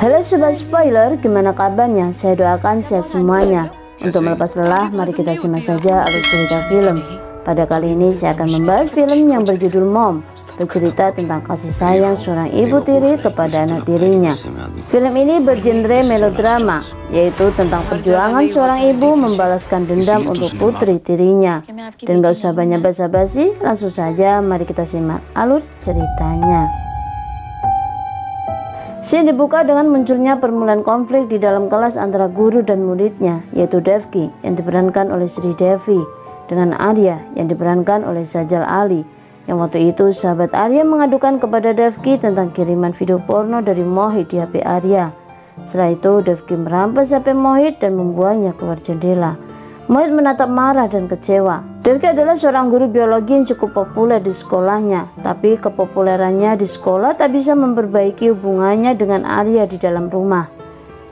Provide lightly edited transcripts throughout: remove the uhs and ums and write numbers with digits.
Halo Sobat Spoiler, gimana kabarnya? Saya doakan sehat semuanya. Untuk melepas lelah, mari kita simak saja alur cerita film. Pada kali ini saya akan membahas film yang berjudul Mom, bercerita tentang kasih sayang seorang ibu tiri kepada anak tirinya. Film ini bergenre melodrama, yaitu tentang perjuangan seorang ibu membalaskan dendam untuk putri tirinya. Dan gak usah banyak basa-basi, langsung saja mari kita simak alur ceritanya. Scene dibuka dengan munculnya permulaan konflik di dalam kelas antara guru dan muridnya, yaitu Devki yang diperankan oleh Sri Devi dengan Arya yang diperankan oleh Sajal Ali. Yang waktu itu sahabat Arya mengadukan kepada Devki tentang kiriman video porno dari Mohit di HP Arya. Setelah itu Devki merampas HP Mohit dan membuangnya keluar jendela. Mohit menatap marah dan kecewa. Devki adalah seorang guru biologi yang cukup populer di sekolahnya, tapi kepopulerannya di sekolah tak bisa memperbaiki hubungannya dengan Arya di dalam rumah.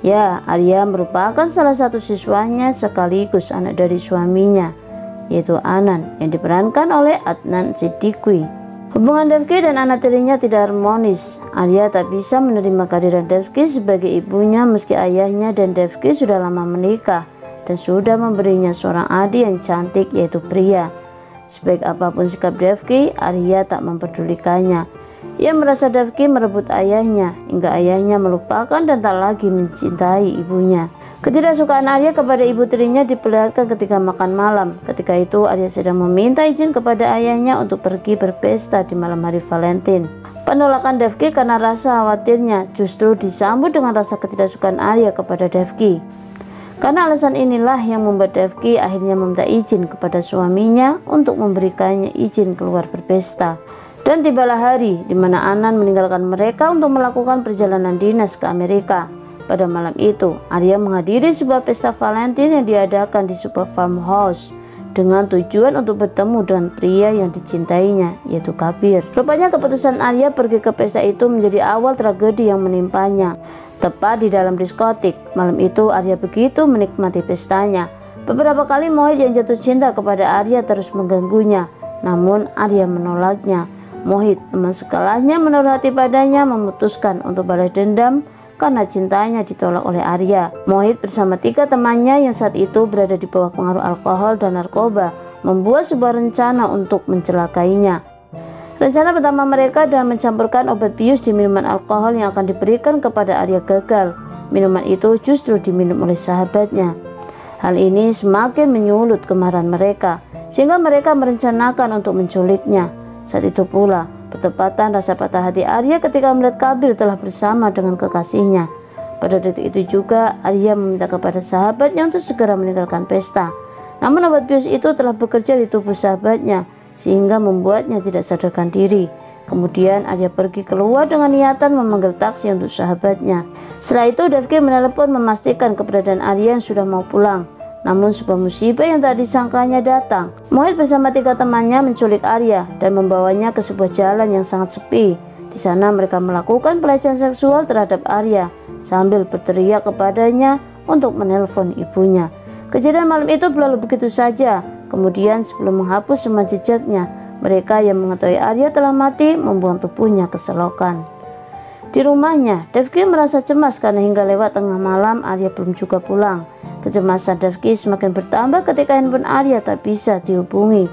Ya, Arya merupakan salah satu siswanya sekaligus anak dari suaminya, yaitu Anan yang diperankan oleh Adnan Siddiqui. Hubungan Devki dan anak tirinya tidak harmonis. Arya tak bisa menerima kehadiran Devki sebagai ibunya meski ayahnya dan Devki sudah lama menikah dan sudah memberinya seorang adik yang cantik yaitu Priya. Sebaik apapun sikap Devki, Arya tak mempedulikannya. Ia merasa Devki merebut ayahnya hingga ayahnya melupakan dan tak lagi mencintai ibunya. Ketidaksukaan Arya kepada ibu tirinya diperlihatkan ketika makan malam. Ketika itu Arya sedang meminta izin kepada ayahnya untuk pergi berpesta di malam hari Valentine. Penolakan Devki karena rasa khawatirnya justru disambut dengan rasa ketidaksukaan Arya kepada Devki. Karena alasan inilah yang membuat Devki akhirnya meminta izin kepada suaminya untuk memberikannya izin keluar berpesta. Dan tibalah hari di mana Anan meninggalkan mereka untuk melakukan perjalanan dinas ke Amerika. Pada malam itu, Arya menghadiri sebuah pesta Valentine yang diadakan di sebuah farmhouse dengan tujuan untuk bertemu dengan pria yang dicintainya, yaitu Kabir. Rupanya keputusan Arya pergi ke pesta itu menjadi awal tragedi yang menimpanya. Tepat di dalam diskotik, malam itu Arya begitu menikmati pestanya. Beberapa kali Mohit yang jatuh cinta kepada Arya terus mengganggunya, namun Arya menolaknya. Mohit, teman sekolahnya menaruh hati padanya, memutuskan untuk balas dendam karena cintanya ditolak oleh Arya. Mohit bersama 3 temannya yang saat itu berada di bawah pengaruh alkohol dan narkoba membuat sebuah rencana untuk mencelakainya. Rencana pertama mereka adalah mencampurkan obat bius di minuman alkohol yang akan diberikan kepada Arya gagal. Minuman itu justru diminum oleh sahabatnya. Hal ini semakin menyulut kemarahan mereka, sehingga mereka merencanakan untuk menculiknya. Saat itu pula, bertepatan rasa patah hati Arya ketika melihat Kabir telah bersama dengan kekasihnya. Pada detik itu juga, Arya meminta kepada sahabatnya untuk segera meninggalkan pesta. Namun obat bius itu telah bekerja di tubuh sahabatnya, sehingga membuatnya tidak sadarkan diri. Kemudian Arya pergi keluar dengan niatan memanggil taksi untuk sahabatnya. Setelah itu Devki menelepon memastikan keberadaan Arya yang sudah mau pulang. Namun sebuah musibah yang tak disangkanya datang. Mohit bersama 3 temannya menculik Arya dan membawanya ke sebuah jalan yang sangat sepi. Di sana mereka melakukan pelecehan seksual terhadap Arya sambil berteriak kepadanya untuk menelpon ibunya. Kejadian malam itu berlalu begitu saja. Kemudian sebelum menghapus semua jejaknya, mereka yang mengetahui Arya telah mati membuang tubuhnya ke selokan. Di rumahnya, Devki merasa cemas karena hingga lewat tengah malam Arya belum juga pulang. Kecemasan Devki semakin bertambah ketika handphone Arya tak bisa dihubungi.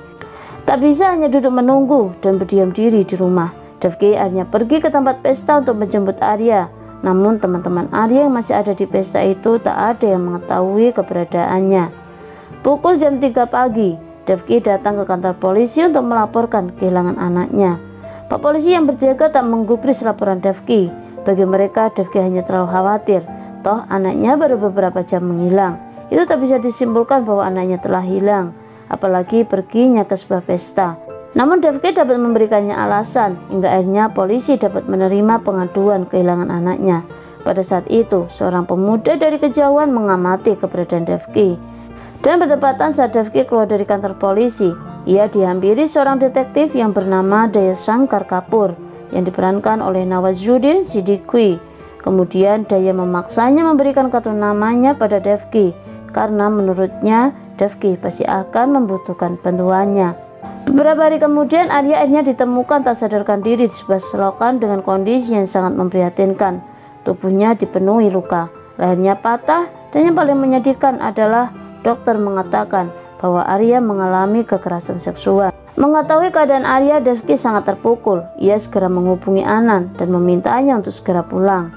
Tak bisa hanya duduk menunggu dan berdiam diri di rumah. Devki akhirnya pergi ke tempat pesta untuk menjemput Arya. Namun teman-teman Arya yang masih ada di pesta itu tak ada yang mengetahui keberadaannya. Pukul jam 3 pagi, Devki datang ke kantor polisi untuk melaporkan kehilangan anaknya. Pak polisi yang berjaga tak menggubris laporan Devki. Bagi mereka, Devki hanya terlalu khawatir. Toh anaknya baru beberapa jam menghilang. Itu tak bisa disimpulkan bahwa anaknya telah hilang, apalagi perginya ke sebuah pesta. Namun Devki dapat memberikannya alasan, hingga akhirnya polisi dapat menerima pengaduan kehilangan anaknya. Pada saat itu, seorang pemuda dari kejauhan mengamati keberadaan Devki. Dan bertepatan saat Devki keluar dari kantor polisi, ia dihampiri seorang detektif yang bernama Daya Shankar Kapur yang diperankan oleh Nawazuddin Siddiqui. Kemudian Daya memaksanya memberikan kartu namanya pada Devki karena menurutnya Devki pasti akan membutuhkan bantuannya. Beberapa hari kemudian Arya akhirnya ditemukan tak sadarkan diri di sebuah selokan dengan kondisi yang sangat memprihatinkan. Tubuhnya dipenuhi luka, lehernya patah, dan yang paling menyedihkan adalah dokter mengatakan bahwa Arya mengalami kekerasan seksual. Mengetahui keadaan Arya, Devki sangat terpukul. Ia segera menghubungi Anand dan memintanya untuk segera pulang.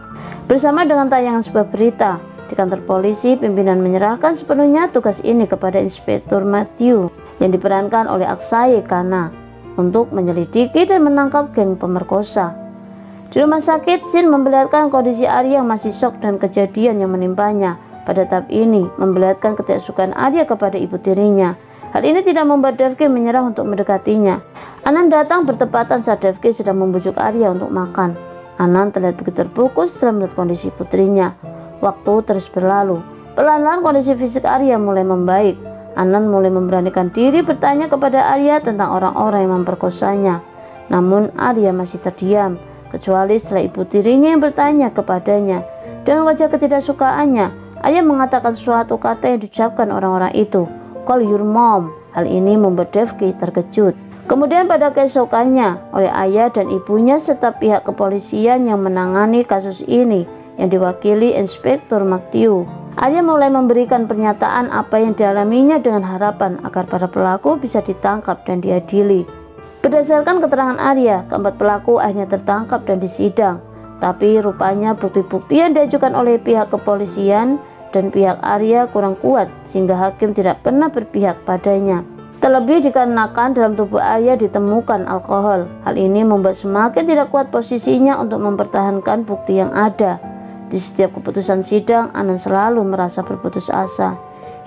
Bersama dengan tayangan sebuah berita, di kantor polisi, pimpinan menyerahkan sepenuhnya tugas ini kepada Inspektur Matthew yang diperankan oleh Akshay Khanna untuk menyelidiki dan menangkap geng pemerkosa. Di rumah sakit, Shin memperlihatkan kondisi Arya yang masih shock dan kejadian yang menimpanya. Pada tahap ini, memperlihatkan ketidaksukaan Arya kepada ibu tirinya. Hal ini tidak membuat Devki menyerah untuk mendekatinya. Anand datang bertepatan saat Devki sedang membujuk Arya untuk makan. Anand terlihat begitu terpukul setelah melihat kondisi putrinya. Waktu terus berlalu. Pelan-pelan kondisi fisik Arya mulai membaik. Anand mulai memberanikan diri bertanya kepada Arya tentang orang-orang yang memperkosanya. Namun Arya masih terdiam, kecuali setelah ibu tirinya yang bertanya kepadanya. Dengan wajah ketidaksukaannya, Arya mengatakan suatu kata yang diucapkan orang-orang itu, "Call your mom." Hal ini membuat Devki terkejut. Kemudian pada keesokannya, oleh ayah dan ibunya serta pihak kepolisian yang menangani kasus ini yang diwakili Inspektur Matthew, Arya mulai memberikan pernyataan apa yang dialaminya dengan harapan agar para pelaku bisa ditangkap dan diadili. Berdasarkan keterangan Arya, keempat pelaku akhirnya tertangkap dan disidang. Tapi rupanya bukti-bukti yang diajukan oleh pihak kepolisian dan pihak Arya kurang kuat sehingga hakim tidak pernah berpihak padanya. Terlebih dikarenakan dalam tubuh Arya ditemukan alkohol. Hal ini membuat semakin tidak kuat posisinya untuk mempertahankan bukti yang ada. Di setiap keputusan sidang, Anand selalu merasa berputus asa.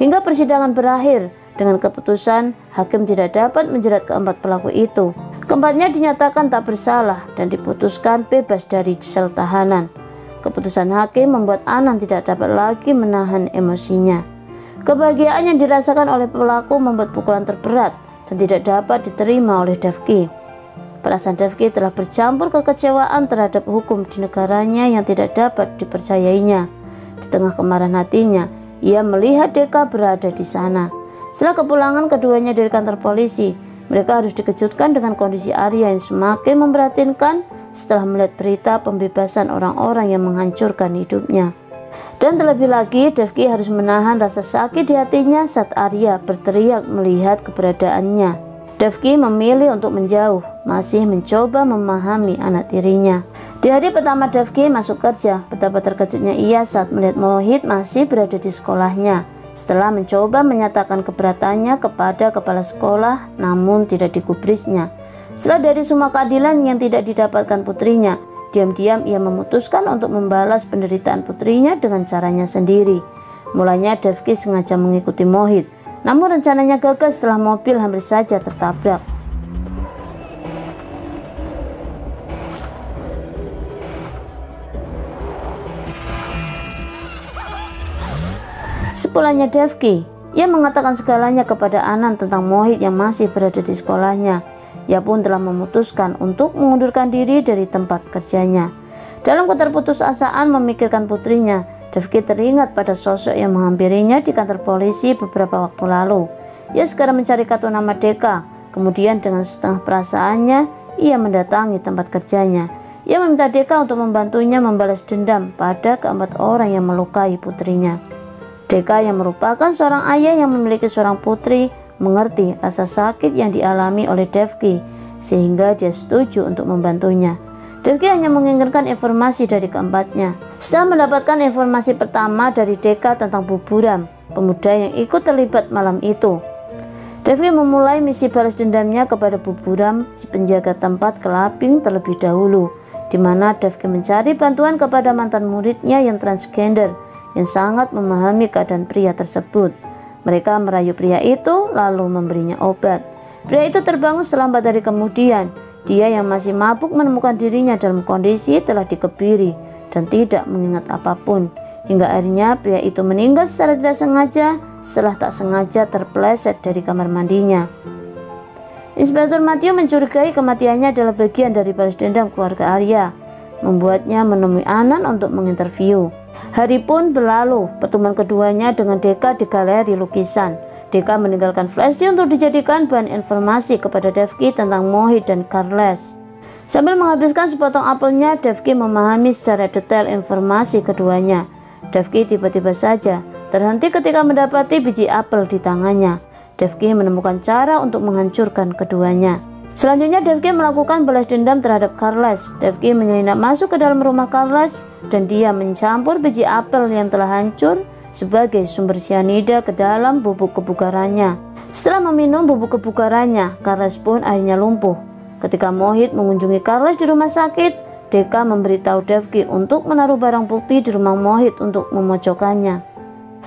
Hingga persidangan berakhir dengan keputusan hakim tidak dapat menjerat keempat pelaku itu. Keempatnya dinyatakan tak bersalah dan diputuskan bebas dari sel tahanan. Keputusan hakim membuat Anand tidak dapat lagi menahan emosinya. Kebahagiaan yang dirasakan oleh pelaku membuat pukulan terberat dan tidak dapat diterima oleh Devki. Perasaan Devki telah bercampur kekecewaan terhadap hukum di negaranya yang tidak dapat dipercayainya. Di tengah kemarahan hatinya, ia melihat Deka berada di sana. Setelah kepulangan keduanya dari kantor polisi, mereka harus dikejutkan dengan kondisi Arya yang semakin memprihatinkan setelah melihat berita pembebasan orang-orang yang menghancurkan hidupnya. Dan terlebih lagi, Devki harus menahan rasa sakit di hatinya saat Arya berteriak melihat keberadaannya. Devki memilih untuk menjauh, masih mencoba memahami anak tirinya. Di hari pertama Devki masuk kerja, betapa terkejutnya ia saat melihat Mohit masih berada di sekolahnya. Setelah mencoba menyatakan keberatannya kepada kepala sekolah, namun tidak digubrisnya. Setelah dari semua keadilan yang tidak didapatkan putrinya, diam-diam ia memutuskan untuk membalas penderitaan putrinya dengan caranya sendiri. Mulanya Devki sengaja mengikuti Mohit, namun rencananya gagal setelah mobil hampir saja tertabrak. Sepulangnya Devki, ia mengatakan segalanya kepada Anand tentang Mohit yang masih berada di sekolahnya. Ia pun telah memutuskan untuk mengundurkan diri dari tempat kerjanya. Dalam keterputusasaan memikirkan putrinya, Devki teringat pada sosok yang menghampirinya di kantor polisi beberapa waktu lalu. Ia segera mencari kartu nama Deka. Kemudian dengan setengah perasaannya, ia mendatangi tempat kerjanya. Ia meminta Deka untuk membantunya membalas dendam pada keempat orang yang melukai putrinya. Deka yang merupakan seorang ayah yang memiliki seorang putri mengerti rasa sakit yang dialami oleh Devki sehingga dia setuju untuk membantunya. Devki hanya menginginkan informasi dari keempatnya. Setelah mendapatkan informasi pertama dari Deka tentang Buburam, pemuda yang ikut terlibat malam itu, Devki memulai misi balas dendamnya kepada Buburam, si penjaga tempat kelabing terlebih dahulu, di mana Devki mencari bantuan kepada mantan muridnya yang transgender yang sangat memahami keadaan pria tersebut. Mereka merayu pria itu lalu memberinya obat. Pria itu terbangun setelah 4 hari kemudian. Dia yang masih mabuk menemukan dirinya dalam kondisi telah dikebiri dan tidak mengingat apapun. Hingga akhirnya pria itu meninggal secara tidak sengaja setelah tak sengaja terpeleset dari kamar mandinya. Inspektur Matthew mencurigai kematiannya adalah bagian dari balas dendam keluarga Arya, membuatnya menemui Anand untuk menginterview. Hari pun berlalu, pertemuan keduanya dengan Deka di galeri lukisan. Deka meninggalkan flash disk untuk dijadikan bahan informasi kepada Devki tentang Mohit dan Carles. Sambil menghabiskan sepotong apelnya, Devki memahami secara detail informasi keduanya. Devki tiba-tiba saja terhenti ketika mendapati biji apel di tangannya. Devki menemukan cara untuk menghancurkan keduanya. Selanjutnya Devki melakukan balas dendam terhadap Carles. Devki menyelinap masuk ke dalam rumah Carles dan dia mencampur biji apel yang telah hancur sebagai sumber cyanida ke dalam bubuk kebugarannya. Setelah meminum bubuk kebugarannya, Carles pun akhirnya lumpuh. Ketika Mohit mengunjungi Carles di rumah sakit, Deka memberitahu Devki untuk menaruh barang bukti di rumah Mohit untuk memojokkannya.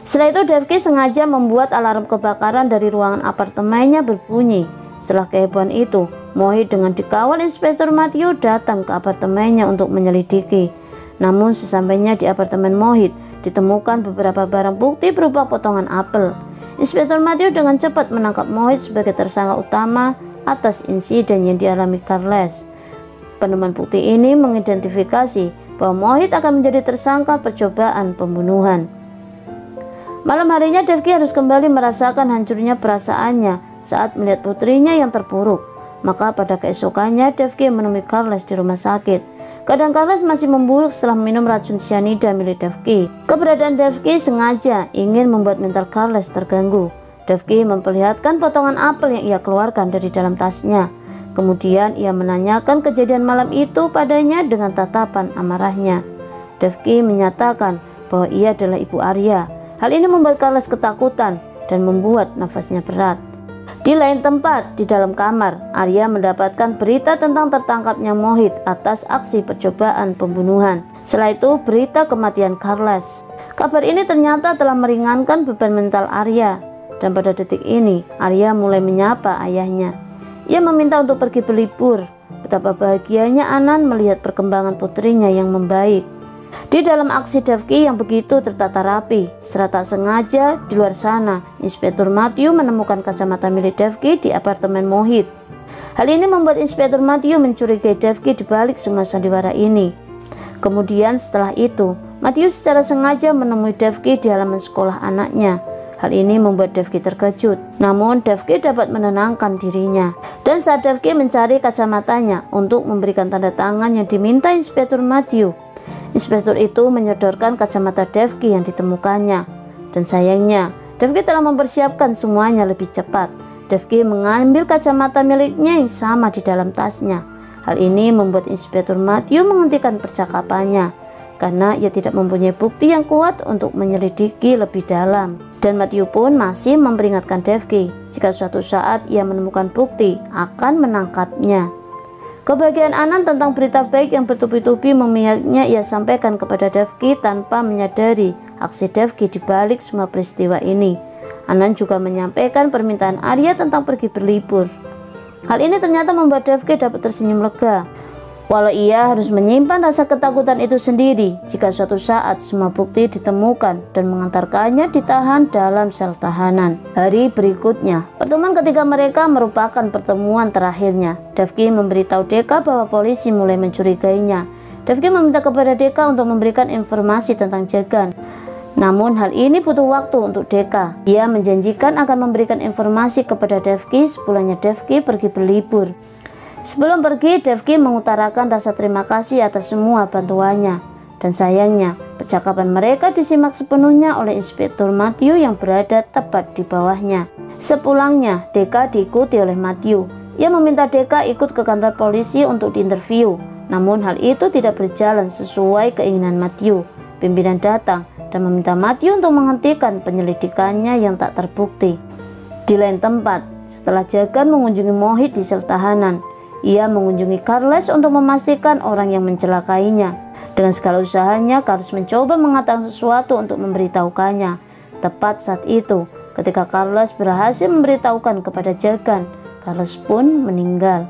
Setelah itu Devki sengaja membuat alarm kebakaran dari ruangan apartemennya berbunyi. Setelah kehebohan itu, Mohit dengan dikawal Inspektur Matthew datang ke apartemennya untuk menyelidiki. Namun sesampainya di apartemen Mohit, ditemukan beberapa barang bukti berupa potongan apel. Inspektur Matthew dengan cepat menangkap Mohit sebagai tersangka utama atas insiden yang dialami Carles. Penemuan bukti ini mengidentifikasi bahwa Mohit akan menjadi tersangka percobaan pembunuhan. Malam harinya Devki harus kembali merasakan hancurnya perasaannya saat melihat putrinya yang terpuruk. Maka pada keesokannya Devki menemui Carles di rumah sakit. Keadaan Carles masih memburuk setelah minum racun cyanida milik Devki. Keberadaan Devki sengaja ingin membuat mental Carles terganggu. Devki memperlihatkan potongan apel yang ia keluarkan dari dalam tasnya. Kemudian ia menanyakan kejadian malam itu padanya dengan tatapan amarahnya. Devki menyatakan bahwa ia adalah ibu Arya. Hal ini membuat Carles ketakutan dan membuat nafasnya berat. Di lain tempat, di dalam kamar, Arya mendapatkan berita tentang tertangkapnya Mohit atas aksi percobaan pembunuhan. Setelah itu, berita kematian Carles. Kabar ini ternyata telah meringankan beban mental Arya. Dan pada detik ini, Arya mulai menyapa ayahnya. Ia meminta untuk pergi berlibur. Betapa bahagianya Anan melihat perkembangan putrinya yang membaik. Di dalam aksi Devki yang begitu tertata rapi, secara tak sengaja di luar sana, Inspektur Matthew menemukan kacamata milik Devki di apartemen Mohit. Hal ini membuat Inspektur Matthew mencurigai Devki di balik semua sandiwara ini. Kemudian setelah itu, Matthew secara sengaja menemui Devki di halaman sekolah anaknya. Hal ini membuat Devki terkejut. Namun Devki dapat menenangkan dirinya. Dan saat Devki mencari kacamatanya untuk memberikan tanda tangan yang diminta Inspektur Matthew, Inspektur itu menyodorkan kacamata Devki yang ditemukannya. Dan sayangnya, Devki telah mempersiapkan semuanya lebih cepat. Devki mengambil kacamata miliknya yang sama di dalam tasnya. Hal ini membuat Inspektur Matthew menghentikan percakapannya, karena ia tidak mempunyai bukti yang kuat untuk menyelidiki lebih dalam. Dan Matthew pun masih memperingatkan Devki, jika suatu saat ia menemukan bukti, akan menangkapnya. Kebahagiaan Anan tentang berita baik yang bertubi-tubi memihaknya ia sampaikan kepada Devki tanpa menyadari aksi Devki di balik semua peristiwa ini. Anan juga menyampaikan permintaan Arya tentang pergi berlibur. Hal ini ternyata membuat Devki dapat tersenyum lega. Walau ia harus menyimpan rasa ketakutan itu sendiri jika suatu saat semua bukti ditemukan dan mengantarkannya ditahan dalam sel tahanan. Hari berikutnya, pertemuan ketiga mereka merupakan pertemuan terakhirnya. Devki memberitahu Deka bahwa polisi mulai mencurigainya. Devki meminta kepada Deka untuk memberikan informasi tentang Jagan. Namun hal ini butuh waktu untuk Deka. Ia menjanjikan akan memberikan informasi kepada Devki sepulangnya Devki pergi berlibur. Sebelum pergi, Devki mengutarakan rasa terima kasih atas semua bantuannya. Dan sayangnya, percakapan mereka disimak sepenuhnya oleh Inspektur Matthew yang berada tepat di bawahnya. Sepulangnya, Deka diikuti oleh Matthew. Ia meminta Deka ikut ke kantor polisi untuk diinterview. Namun hal itu tidak berjalan sesuai keinginan Matthew. Pimpinan datang dan meminta Matthew untuk menghentikan penyelidikannya yang tak terbukti. Di lain tempat, setelah Jagan mengunjungi Mohit di sel tahanan, ia mengunjungi Carles untuk memastikan orang yang mencelakainya. Dengan segala usahanya, Carles mencoba mengatakan sesuatu untuk memberitahukannya. Tepat saat itu, ketika Carles berhasil memberitahukan kepada Jagan, Carles pun meninggal.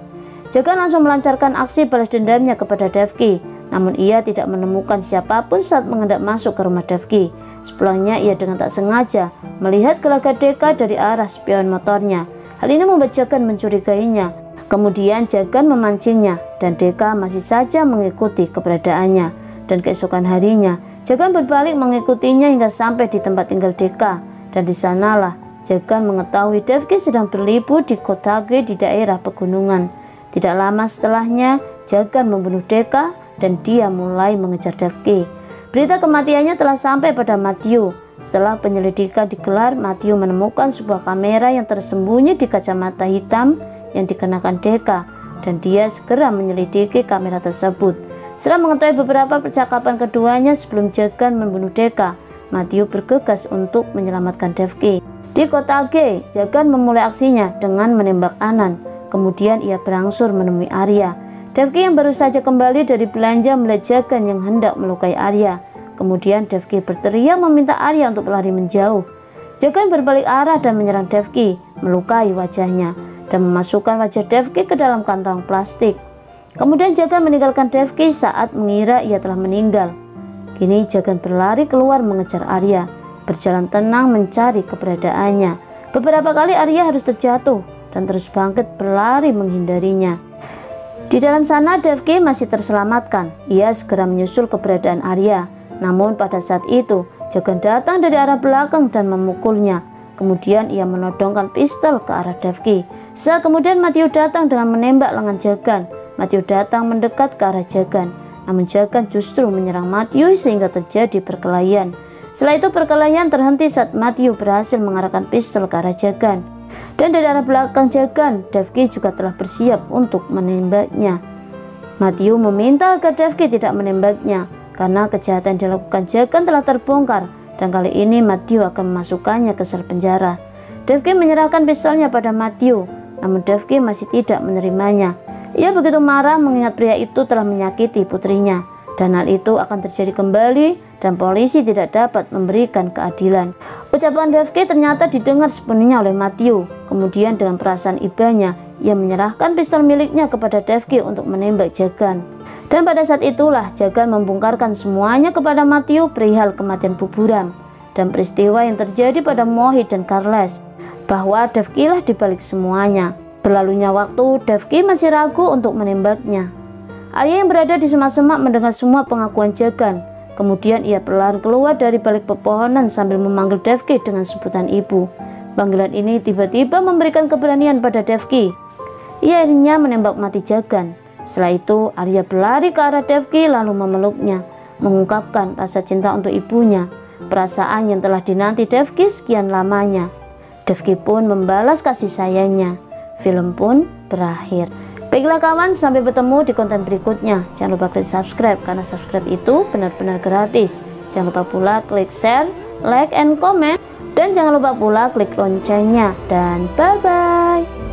Jagan langsung melancarkan aksi balas dendamnya kepada Devki. Namun ia tidak menemukan siapapun saat mengendap masuk ke rumah Devki. Sepulangnya ia dengan tak sengaja melihat gelagat Deka dari arah spion motornya. Hal ini membuat Jagan mencurigainya. Kemudian Jagan memancingnya dan Deka masih saja mengikuti keberadaannya. Dan keesokan harinya, Jagan berbalik mengikutinya hingga sampai di tempat tinggal Deka. Dan di sanalah Jagan mengetahui Devki sedang berlibur di Kotage di daerah pegunungan. Tidak lama setelahnya, Jagan membunuh Deka dan dia mulai mengejar Devki. Berita kematiannya telah sampai pada Matthew. Setelah penyelidikan digelar, Matthew menemukan sebuah kamera yang tersembunyi di kacamata hitam yang dikenakan Deka, dan dia segera menyelidiki kamera tersebut. Setelah mengetahui beberapa percakapan keduanya sebelum Jagan membunuh Deka, Matthew bergegas untuk menyelamatkan Devki. Di kota G, Jagan memulai aksinya dengan menembak Anand. Kemudian ia berangsur menemui Arya. Devki yang baru saja kembali dari belanja melihat Jagan yang hendak melukai Arya. Kemudian Devki berteriak meminta Arya untuk berlari menjauh. Jagan berbalik arah dan menyerang Devki, melukai wajahnya, dan memasukkan wajah Devki ke dalam kantong plastik. Kemudian Jagan meninggalkan Devki saat mengira ia telah meninggal. Kini Jagan berlari keluar mengejar Arya, berjalan tenang mencari keberadaannya. Beberapa kali Arya harus terjatuh dan terus bangkit berlari menghindarinya. Di dalam sana Devki masih terselamatkan. Ia segera menyusul keberadaan Arya. Namun pada saat itu Jagan datang dari arah belakang dan memukulnya. Kemudian ia menodongkan pistol ke arah Devki. Saat kemudian Matthew datang dengan menembak lengan Jagan. Matthew datang mendekat ke arah Jagan. Namun Jagan justru menyerang Matthew sehingga terjadi perkelahian. Setelah itu perkelahian terhenti saat Matthew berhasil mengarahkan pistol ke arah Jagan. Dan dari arah belakang Jagan, Devki juga telah bersiap untuk menembaknya. Matthew meminta agar Devki tidak menembaknya karena kejahatan yang dilakukan Jagan telah terbongkar, dan kali ini Matthew akan memasukkannya ke sel penjara. Devki menyerahkan pistolnya pada Matthew, namun Devki masih tidak menerimanya. Ia begitu marah mengingat pria itu telah menyakiti putrinya, dan hal itu akan terjadi kembali dan polisi tidak dapat memberikan keadilan. Ucapan Devki ternyata didengar sepenuhnya oleh Matthew. Kemudian dengan perasaan ibanya, ia menyerahkan pistol miliknya kepada Devki untuk menembak Jagan. Dan pada saat itulah Jagan membongkarkan semuanya kepada Matthew perihal kematian Buburam dan peristiwa yang terjadi pada Mohit dan Carles, bahwa Devki lah dibalik semuanya. Berlalunya waktu, Devki masih ragu untuk menembaknya. Arya yang berada di semak-semak mendengar semua pengakuan Jagan. Kemudian ia perlahan keluar dari balik pepohonan sambil memanggil Devki dengan sebutan ibu. Panggilan ini tiba-tiba memberikan keberanian pada Devki. Ia akhirnya menembak mati Jagan. Setelah itu Arya berlari ke arah Devki lalu memeluknya, mengungkapkan rasa cinta untuk ibunya, perasaan yang telah dinanti Devki sekian lamanya. Devki pun membalas kasih sayangnya. Film pun berakhir. Baiklah kawan, sampai bertemu di konten berikutnya. Jangan lupa klik subscribe karena subscribe itu benar-benar gratis. Jangan lupa pula klik share, like, and comment. Dan jangan lupa pula klik loncengnya. Dan bye-bye.